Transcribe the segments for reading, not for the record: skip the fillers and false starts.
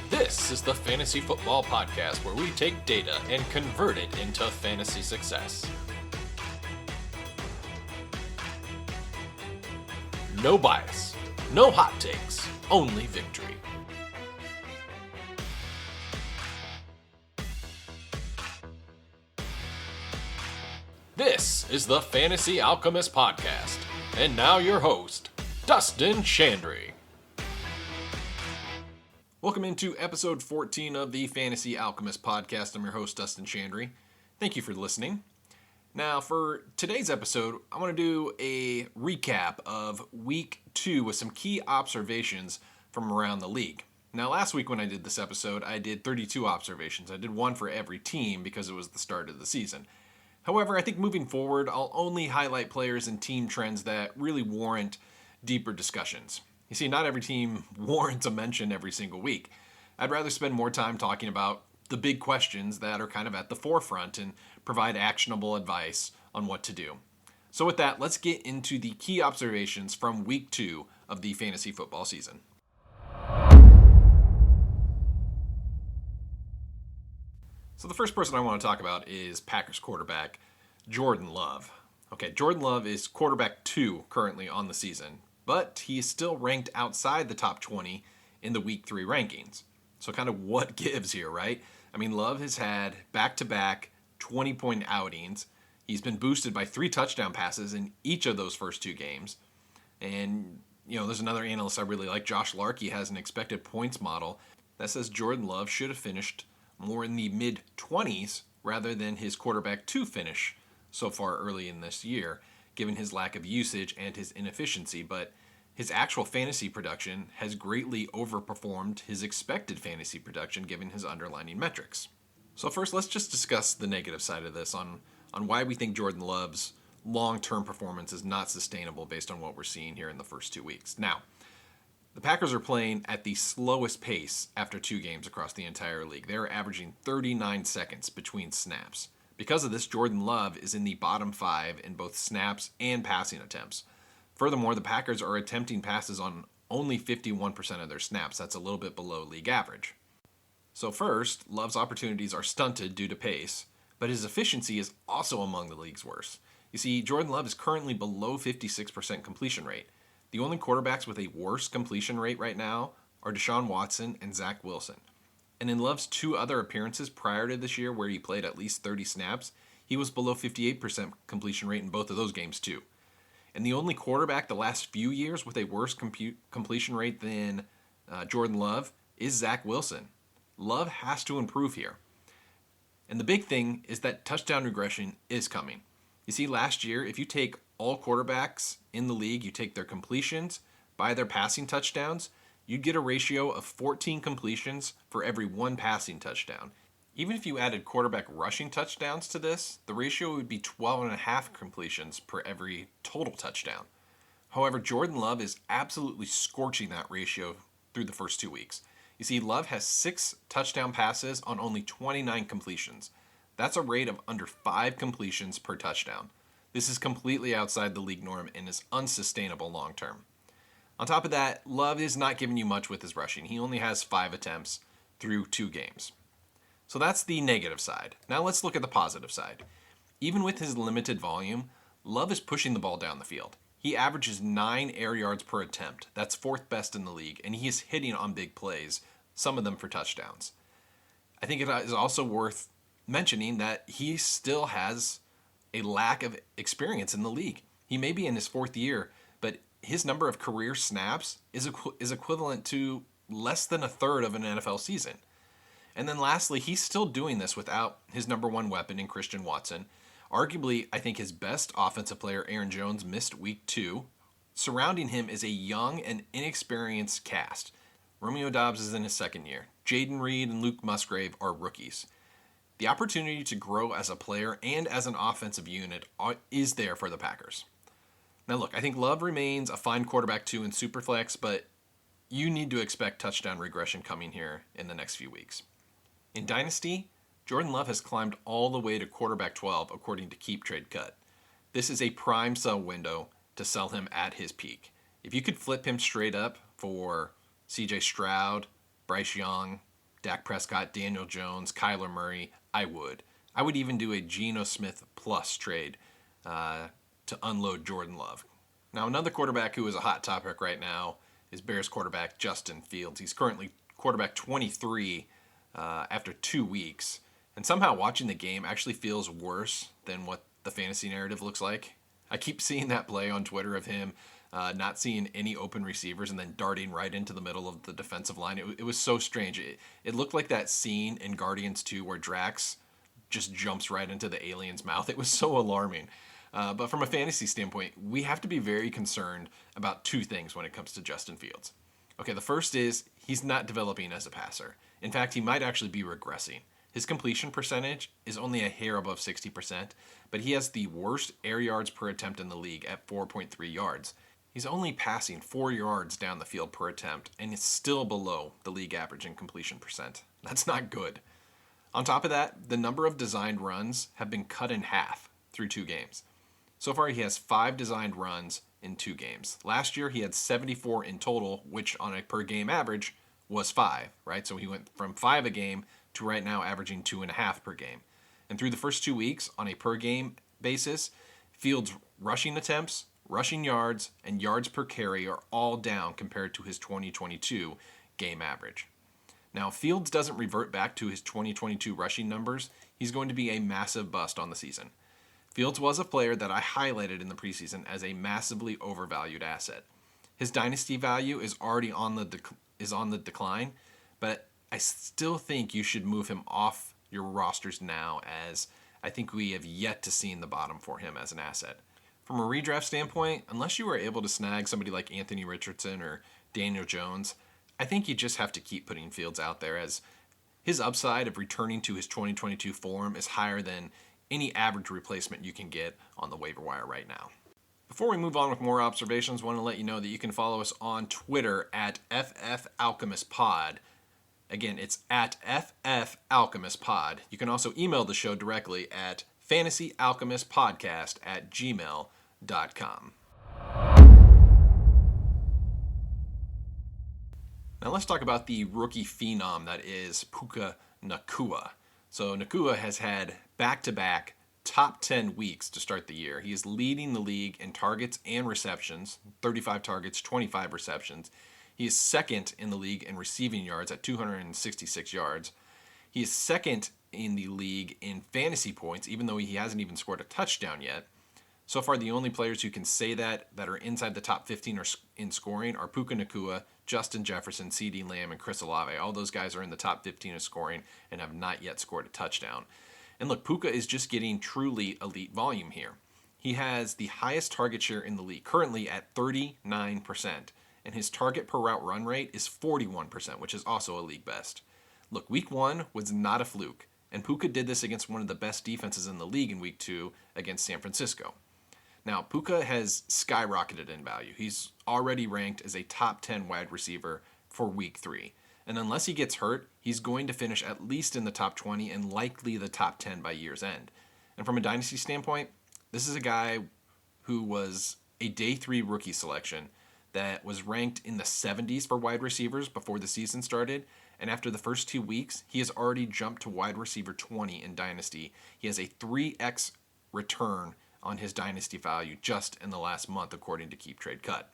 This is the Fantasy Football Podcast, where we take data and convert it into fantasy success. No bias, no hot takes, only victory. This is the Fantasy Alchemist Podcast, and now your host, Dustin Chandry. Welcome into episode 14 of the Fantasy Alchemist Podcast. I'm your host, Dustin Chandry. Thank you for listening. Now, for today's episode, I want to do a recap of week 2 with some key observations from around the league. Now, last week when I did this episode, I did 32 observations. I did one for every team because it was the start of the season. However, I think moving forward, I'll only highlight players and team trends that really warrant deeper discussions. You see, not every team warrants a mention every single week. I'd rather spend more time talking about the big questions that are kind of at the forefront and provide actionable advice on what to do. So with that, let's get into the key observations from week 2 of the fantasy football season. So the first person I want to talk about is Packers quarterback Jordan Love. Okay, Jordan Love is quarterback 2 currently on the season, but he is still ranked outside the top 20 in the week 3 rankings. So kind of what gives here, right? I mean, Love has had back-to-back 20-point outings. He's been boosted by 3 touchdown passes in each of those first 2 games. And, there's another analyst I really like, Josh Larkey, has an expected points model that says Jordan Love should have finished more in the mid-20s rather than his quarterback 2 finish so far early in this year, given his lack of usage and his inefficiency. But his actual fantasy production has greatly overperformed his expected fantasy production given his underlying metrics. So first, let's just discuss the negative side of this on why we think Jordan Love's long-term performance is not sustainable based on what we're seeing here in the first 2 weeks. Now, the Packers are playing at the slowest pace after 2 games across the entire league. They're averaging 39 seconds between snaps. Because of this, Jordan Love is in the bottom 5 in both snaps and passing attempts. Furthermore, the Packers are attempting passes on only 51% of their snaps. That's a little bit below league average. So first, Love's opportunities are stunted due to pace, but his efficiency is also among the league's worst. You see, Jordan Love is currently below 56% completion rate. The only quarterbacks with a worse completion rate right now are Deshaun Watson and Zach Wilson. And in Love's 2 other appearances prior to this year where he played at least 30 snaps, he was below 58% completion rate in both of those games too. And the only quarterback the last few years with a worse completion rate than Jordan Love is Zach Wilson. Love has to improve here. And the big thing is that touchdown regression is coming. You see, last year, if you take all quarterbacks in the league, you take their completions by their passing touchdowns, you'd get a ratio of 14 completions for every 1 passing touchdown. Even if you added quarterback rushing touchdowns to this, the ratio would be 12.5 completions per every total touchdown. However, Jordan Love is absolutely scorching that ratio through the first 2 weeks. You see, Love has 6 touchdown passes on only 29 completions. That's a rate of under 5 completions per touchdown. This is completely outside the league norm and is unsustainable long term. On top of that, Love is not giving you much with his rushing. He only has 5 attempts through 2 games. So that's the negative side. Now let's look at the positive side. Even with his limited volume, Love is pushing the ball down the field. He averages 9 air yards per attempt. That's 4th best in the league, and he is hitting on big plays, some of them for touchdowns. I think it is also worth mentioning that he still has a lack of experience in the league. He may be in his 4th year, but his number of career snaps is equivalent to less than a third of an NFL season. And then lastly, he's still doing this without his number 1 weapon in Christian Watson. Arguably, I think his best offensive player, Aaron Jones, missed week 2. Surrounding him is a young and inexperienced cast. Romeo Doubs is in his 2nd year. Jaden Reed and Luke Musgrave are rookies. The opportunity to grow as a player and as an offensive unit is there for the Packers. Now look, I think Love remains a fine quarterback 2 in Superflex, but you need to expect touchdown regression coming here in the next few weeks. In Dynasty, Jordan Love has climbed all the way to quarterback 12 according to Keep Trade Cut. This is a prime sell window to sell him at his peak. If you could flip him straight up for CJ Stroud, Bryce Young, Dak Prescott, Daniel Jones, Kyler Murray, I would. I would even do a Geno Smith plus trade to unload Jordan Love. Now, another quarterback who is a hot topic right now is Bears quarterback Justin Fields. He's currently quarterback 23 after 2 weeks. And somehow watching the game actually feels worse than what the fantasy narrative looks like. I keep seeing that play on Twitter of him not seeing any open receivers and then darting right into the middle of the defensive line. It was so strange. It looked like that scene in Guardians 2 where Drax just jumps right into the alien's mouth. It was so alarming. But from a fantasy standpoint, we have to be very concerned about 2 things when it comes to Justin Fields. Okay, the first is he's not developing as a passer. In fact, he might actually be regressing. His completion percentage is only a hair above 60%, but he has the worst air yards per attempt in the league at 4.3 yards. He's only passing 4 yards down the field per attempt, and it's still below the league average in completion percent. That's not good. On top of that, the number of designed runs have been cut in half through 2 games. So far, he has 5 designed runs in 2 games. Last year, he had 74 in total, which on a per game average was 5, right? So he went from 5 a game to right now averaging 2.5 per game. And through the first 2 weeks, on a per game basis, Fields' rushing attempts, rushing yards, and yards per carry are all down compared to his 2022 game average. Now, if Fields doesn't revert back to his 2022 rushing numbers, he's going to be a massive bust on the season. Fields was a player that I highlighted in the preseason as a massively overvalued asset. His dynasty value is already on the decline, but I still think you should move him off your rosters now, as I think we have yet to see the bottom for him as an asset. From a redraft standpoint, unless you were able to snag somebody like Anthony Richardson or Daniel Jones, I think you just have to keep putting Fields out there, as his upside of returning to his 2022 form is higher than any average replacement you can get on the waiver wire right now. Before we move on with more observations, I want to let you know that you can follow us on Twitter at FFAlchemistPod. Again, it's at FFAlchemistPod. You can also email the show directly at fantasyalchemistpodcast@gmail.com. Now let's talk about the rookie phenom that is Puka Nacua. So Nacua has had back-to-back top 10 weeks to start the year. He is leading the league in targets and receptions, 35 targets, 25 receptions. He is second in the league in receiving yards at 266 yards. He is second in the league in fantasy points, even though he hasn't even scored a touchdown yet. So far, the only players who can say that are inside the top 15 in scoring are Puka Nacua, Justin Jefferson, CeeDee Lamb, and Chris Olave. All those guys are in the top 15 of scoring and have not yet scored a touchdown. And look, Puka is just getting truly elite volume here. He has the highest target share in the league, currently at 39%, and his target per route run rate is 41%, which is also a league best. Look, week 1 was not a fluke, and Puka did this against one of the best defenses in the league in week 2 against San Francisco. Now, Puka has skyrocketed in value. He's already ranked as a top 10 wide receiver for week 3. And unless he gets hurt, he's going to finish at least in the top 20 and likely the top 10 by year's end. And from a dynasty standpoint, this is a guy who was a day 3 rookie selection that was ranked in the 70s for wide receivers before the season started. And after the first 2 weeks, he has already jumped to wide receiver 20 in dynasty. He has a 3x return on his dynasty value just in the last month, according to Keep Trade Cut.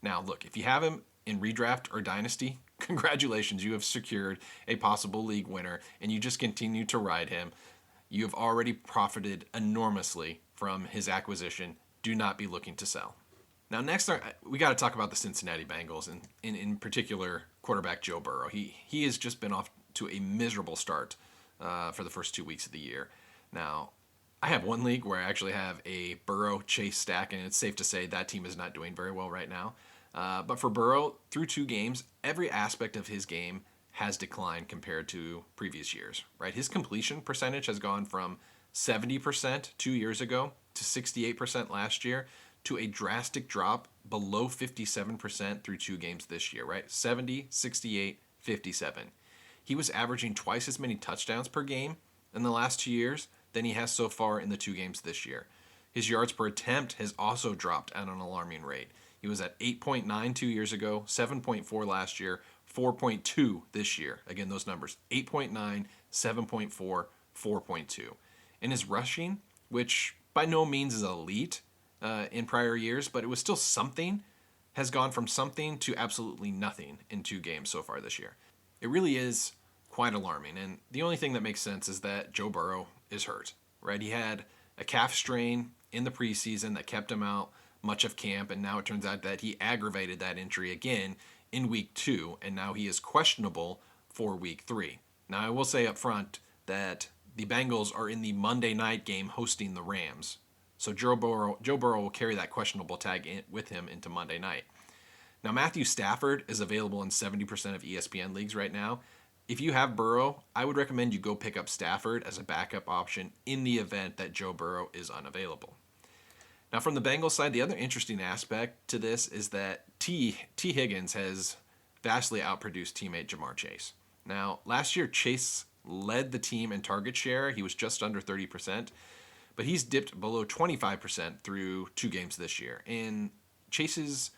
Now, look, if you have him in redraft or dynasty, congratulations, you have secured a possible league winner, and you just continue to ride him. You have already profited enormously from his acquisition. Do not be looking to sell. Now, next, we got to talk about the Cincinnati Bengals, and in particular, quarterback Joe Burrow. He has just been off to a miserable start for the first 2 weeks of the year. Now, I have one league where I actually have a Burrow Chase stack, and it's safe to say that team is not doing very well right now. But for Burrow, through 2 games, every aspect of his game has declined compared to previous years, right? His completion percentage has gone from 70% 2 years ago to 68% last year to a drastic drop below 57% through 2 games this year, right? 70, 68, 57. He was averaging twice as many touchdowns per game in the last 2 years than he has so far in the 2 games this year. His yards per attempt has also dropped at an alarming rate. He was at 8.9 2 years ago, 7.4 last year, 4.2 this year. Again, those numbers 8.9, 7.4, 4.2. And his rushing, which by no means is elite in prior years, but it was still something, has gone from something to absolutely nothing in 2 games so far this year. It really is quite alarming. And the only thing that makes sense is that Joe Burrow is hurt, right? He had a calf strain in the preseason that kept him out much of camp, and now it turns out that he aggravated that injury again in week 2, and now he is questionable for week 3. Now, I will say up front that the Bengals are in the Monday night game hosting the Rams, so Joe Burrow will carry that questionable tag with him into Monday night. Now, Matthew Stafford is available in 70% of ESPN leagues right now. If you have Burrow, I would recommend you go pick up Stafford as a backup option in the event that Joe Burrow is unavailable. Now, from the Bengals side, the other interesting aspect to this is that T. Higgins has vastly outproduced teammate Jamar Chase. Now, last year, Chase led the team in target share. He was just under 30%, but he's dipped below 25% through 2 games this year. And Chase's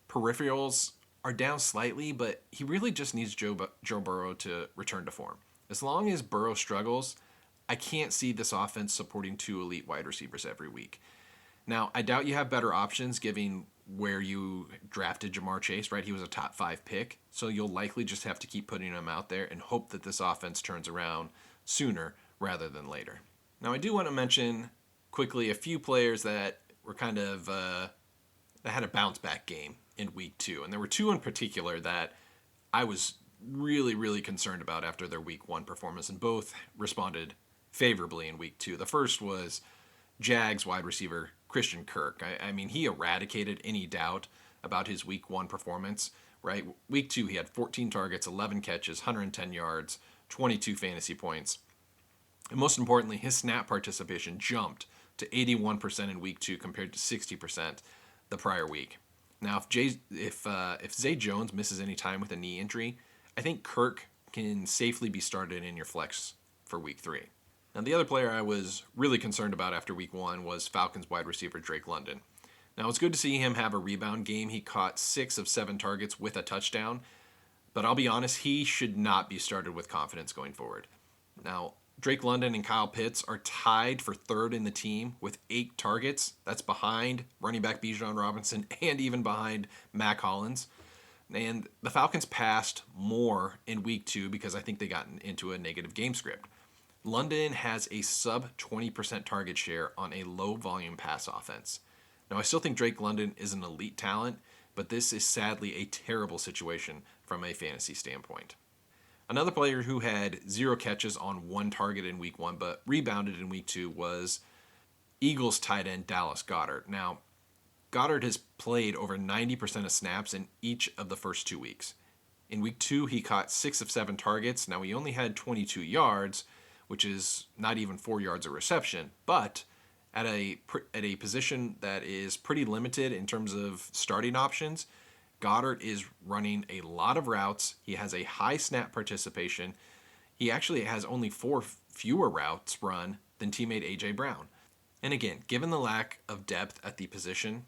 peripherals are down slightly, but he really just needs Joe Burrow to return to form. As long as Burrow struggles, I can't see this offense supporting 2 elite wide receivers every week. Now, I doubt you have better options given where you drafted Jamar Chase, right? He was a top 5 pick, so you'll likely just have to keep putting him out there and hope that this offense turns around sooner rather than later. Now, I do want to mention quickly a few players that were kind of that had a bounce back game in week 2, and there were 2 in particular that I was really, really concerned about after their week 1 performance, and both responded favorably in week 2. The first was Jags wide receiver Christian Kirk. I mean, he eradicated any doubt about his week 1 performance, right? Week 2, he had 14 targets, 11 catches, 110 yards, 22 fantasy points. And most importantly, his snap participation jumped to 81% in week 2 compared to 60% the prior week. Now, if Zay Jones misses any time with a knee injury, I think Kirk can safely be started in your flex for week 3. Now, the other player I was really concerned about after week 1 was Falcons wide receiver Drake London. Now, it's good to see him have a rebound game. He caught 6 of 7 targets with a touchdown, but I'll be honest, he should not be started with confidence going forward. Now, Drake London and Kyle Pitts are tied for 3rd in the team with 8 targets. That's behind running back Bijan Robinson and even behind Mac Hollins. And the Falcons passed more in week 2 because I think they got into a negative game script. London has a sub 20% target share on a low volume pass offense. Now, I still think Drake London is an elite talent, but this is sadly a terrible situation from a fantasy standpoint. Another player who had 0 catches on 1 target in week 1 but rebounded in week 2 was Eagles tight end Dallas Goedert. Now, Goddard has played over 90% of snaps in each of the first 2 weeks. In week 2, he caught 6 of 7 targets. Now, he only had 22 yards, which is not even 4 yards a reception, but at a position that is pretty limited in terms of starting options, Goddard is running a lot of routes. He has a high snap participation. He actually has only 4 fewer routes run than teammate A.J. Brown. And again, given the lack of depth at the position,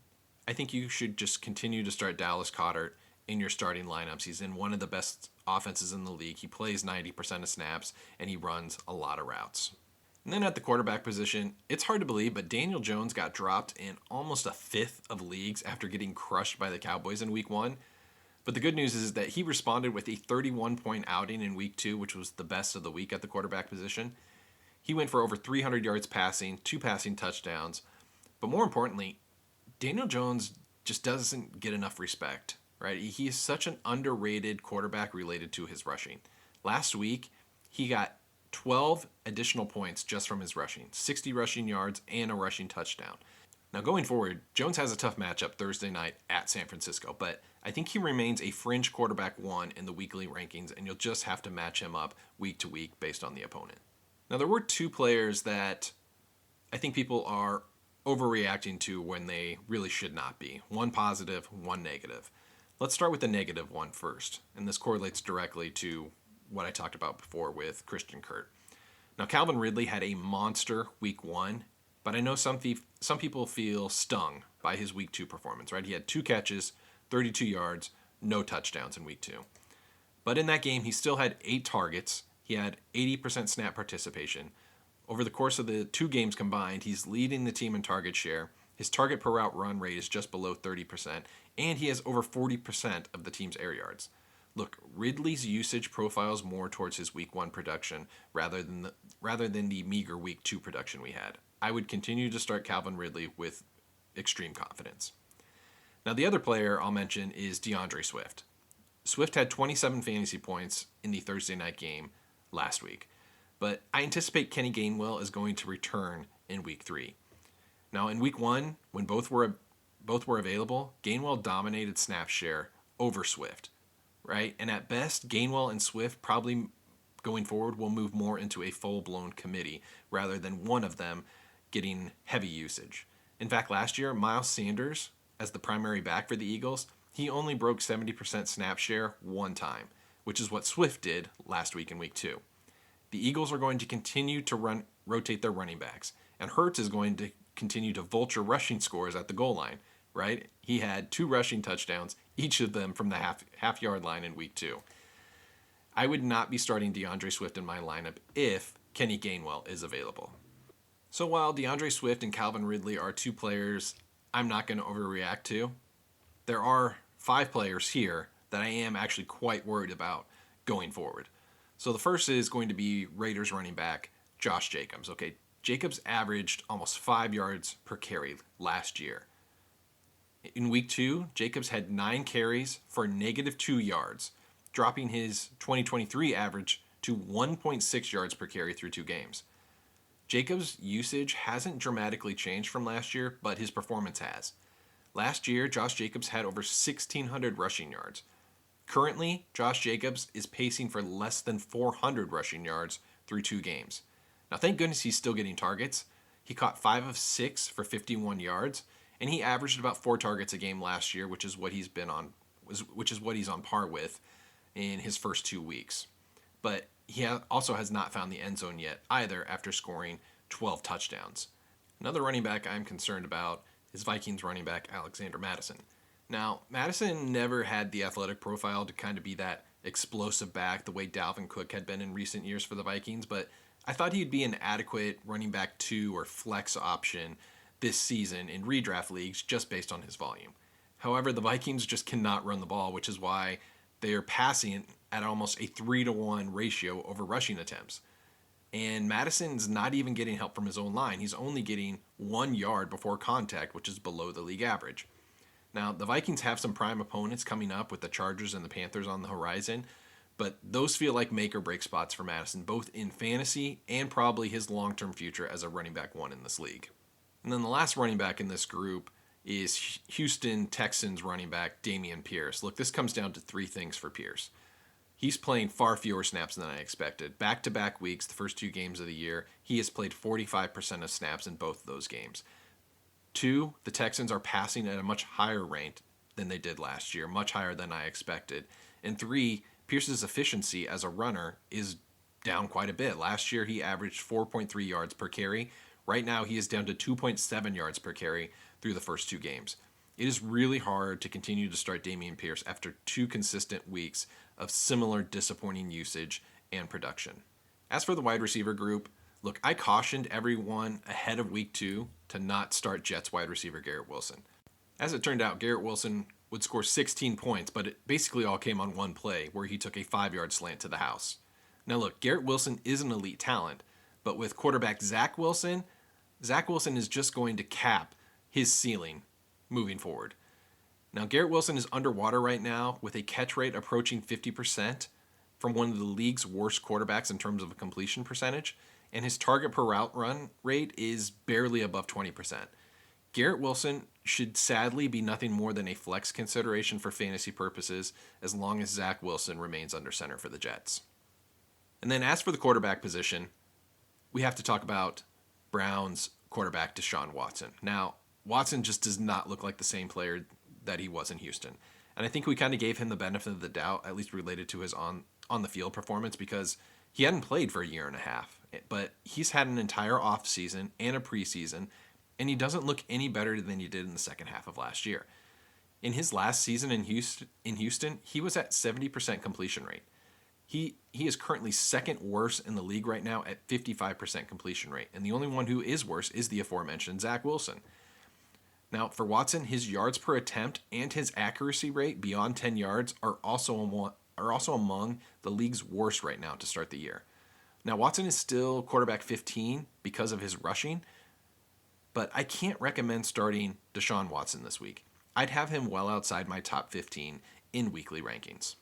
I think you should just continue to start Dallas Goedert in your starting lineups. He's in one of the best offenses in the league. He plays 90% of snaps, and he runs a lot of routes. And then at the quarterback position, it's hard to believe, but Daniel Jones got dropped in almost a 1/5 of leagues after getting crushed by the Cowboys in week 1. But the good news is that he responded with a 31-point outing in week 2, which was the best of the week at the quarterback position. He went for over 300 yards passing, 2 passing touchdowns. But more importantly, Daniel Jones just doesn't get enough respect, right? He is such an underrated quarterback related to his rushing. Last week, he got 12 additional points just from his rushing, 60 rushing yards and a rushing touchdown. Now going forward, Jones has a tough matchup Thursday night at San Francisco, but I think he remains a fringe quarterback 1 in the weekly rankings, and you'll just have to match him up week to week based on the opponent. Now there were 2 players that I think people are overreacting to when they really should not be. 1 positive, 1 negative. Let's start with the negative one first, and this correlates directly to what I talked about before with Christian Kirk. Now, Calvin Ridley had a monster week 1, but I know some people feel stung by his week 2 performance, right? He had 2 catches, 32 yards, no touchdowns in week 2. But in that game, he still had 8 targets. He had 80% snap participation. Over the course of the 2 games combined, he's leading the team in target share. His target per route run rate is just below 30%, and he has over 40% of the team's air yards. Look, Ridley's usage profiles more towards his week 1 production rather than the meager week 2 production we had. I would continue to start Calvin Ridley with extreme confidence. Now, the other player I'll mention is DeAndre Swift. Swift had 27 fantasy points in the Thursday night game last week, but I anticipate Kenny Gainwell is going to return in week 3. Now, in week 1, when both were available, Gainwell dominated snap share over Swift, right? And at best, Gainwell and Swift probably going forward will move more into a full-blown committee rather than one of them getting heavy usage. In fact, last year, Miles Sanders, as the primary back for the Eagles, he only broke 70% snap share one time, which is what Swift did last week in week 2. The Eagles are going to continue to rotate their running backs, and Hurts is going to continue to vulture rushing scores at the goal line, right? He had 2 rushing touchdowns, each of them from the half-yard line in week 2. I would not be starting DeAndre Swift in my lineup if Kenny Gainwell is available. So while DeAndre Swift and Calvin Ridley are 2 players I'm not going to overreact to, there are 5 players here that I am actually quite worried about going forward. So the first is going to be Raiders running back Josh Jacobs. Okay, Jacobs averaged almost 5 yards per carry last year. In week 2, Jacobs had 9 carries for -2 yards, dropping his 2023 average to 1.6 yards per carry through 2 games. Jacobs' usage hasn't dramatically changed from last year, but his performance has. Last year, Josh Jacobs had over 1,600 rushing yards. Currently, Josh Jacobs is pacing for less than 400 rushing yards through 2 games. Now, thank goodness he's still getting targets. He caught 5 of 6 for 51 yards, and he averaged about 4 targets a game last year, which is what he's on par with in his first 2 weeks. But he also has not found the end zone yet either after scoring 12 touchdowns. Another running back I'm concerned about is Vikings running back Alexander Mattison. Now, Mattison never had the athletic profile to kind of be that explosive back the way Dalvin Cook had been in recent years for the Vikings, but I thought he'd be an adequate running back 2 or flex option this season in redraft leagues just based on his volume. However, the Vikings just cannot run the ball, which is why they are passing at almost a 3-to-1 ratio over rushing attempts. And Madison's not even getting help from his own line. He's only getting 1 yard before contact, which is below the league average. Now, the Vikings have some prime opponents coming up with the Chargers and the Panthers on the horizon, but those feel like make or break spots for Madison, both in fantasy and probably his long-term future as a running back 1 in this league. And then the last running back in this group is Houston Texans running back Dameon Pierce. Look, this comes down to 3 things for Pierce. He's playing far fewer snaps than I expected. Back-to-back weeks, the first 2 games of the year, he has played 45% of snaps in both of those games. 2, the Texans are passing at a much higher rate than they did last year, much higher than I expected. And 3, Pierce's efficiency as a runner is down quite a bit. Last year, he averaged 4.3 yards per carry. Right now, he is down to 2.7 yards per carry through the first 2 games. It is really hard to continue to start Dameon Pierce after 2 consistent weeks of similar disappointing usage and production. As for the wide receiver group, look, I cautioned everyone ahead of week 2 to not start Jets wide receiver Garrett Wilson. As it turned out, Garrett Wilson would score 16 points, but it basically all came on one play where he took a 5-yard slant to the house. Now look, Garrett Wilson is an elite talent, but with quarterback Zach Wilson is just going to cap his ceiling moving forward. Now, Garrett Wilson is underwater right now with a catch rate approaching 50% from one of the league's worst quarterbacks in terms of a completion percentage, and his target per route run rate is barely above 20%. Garrett Wilson should sadly be nothing more than a flex consideration for fantasy purposes as long as Zach Wilson remains under center for the Jets. And then as for the quarterback position, we have to talk about Browns quarterback Deshaun Watson. Now, Watson just does not look like the same player that he was in Houston. And I think we kind of gave him the benefit of the doubt, at least related to his on-the-field performance, because he hadn't played for a year and a half. But he's had an entire offseason and a preseason, and he doesn't look any better than he did in the second half of last year. In his last season in Houston, he was at 70% completion rate. He is currently second worst in the league right now at 55% completion rate. And the only one who is worse is the aforementioned Zach Wilson. Now, for Watson, his yards per attempt and his accuracy rate beyond 10 yards are also among the league's worst right now to start the year. Now, Watson is still quarterback 15 because of his rushing, but I can't recommend starting Deshaun Watson this week. I'd have him well outside my top 15 in weekly rankings.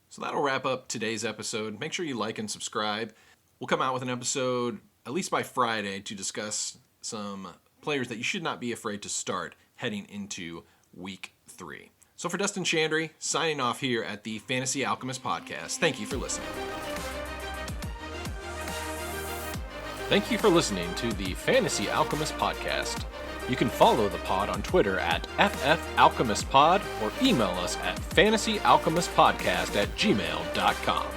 So that'll wrap up today's episode. Make sure you like and subscribe. We'll come out with an episode at least by Friday to discuss some players that you should not be afraid to start heading into week 3. So for Dustin Chandry, signing off here at the Fantasy Alchemist Podcast. Thank you for listening. Thank you for listening to the Fantasy Alchemist Podcast. You can follow the pod on Twitter at FFAlchemistPod or email us at fantasyalchemistpodcast@gmail.com.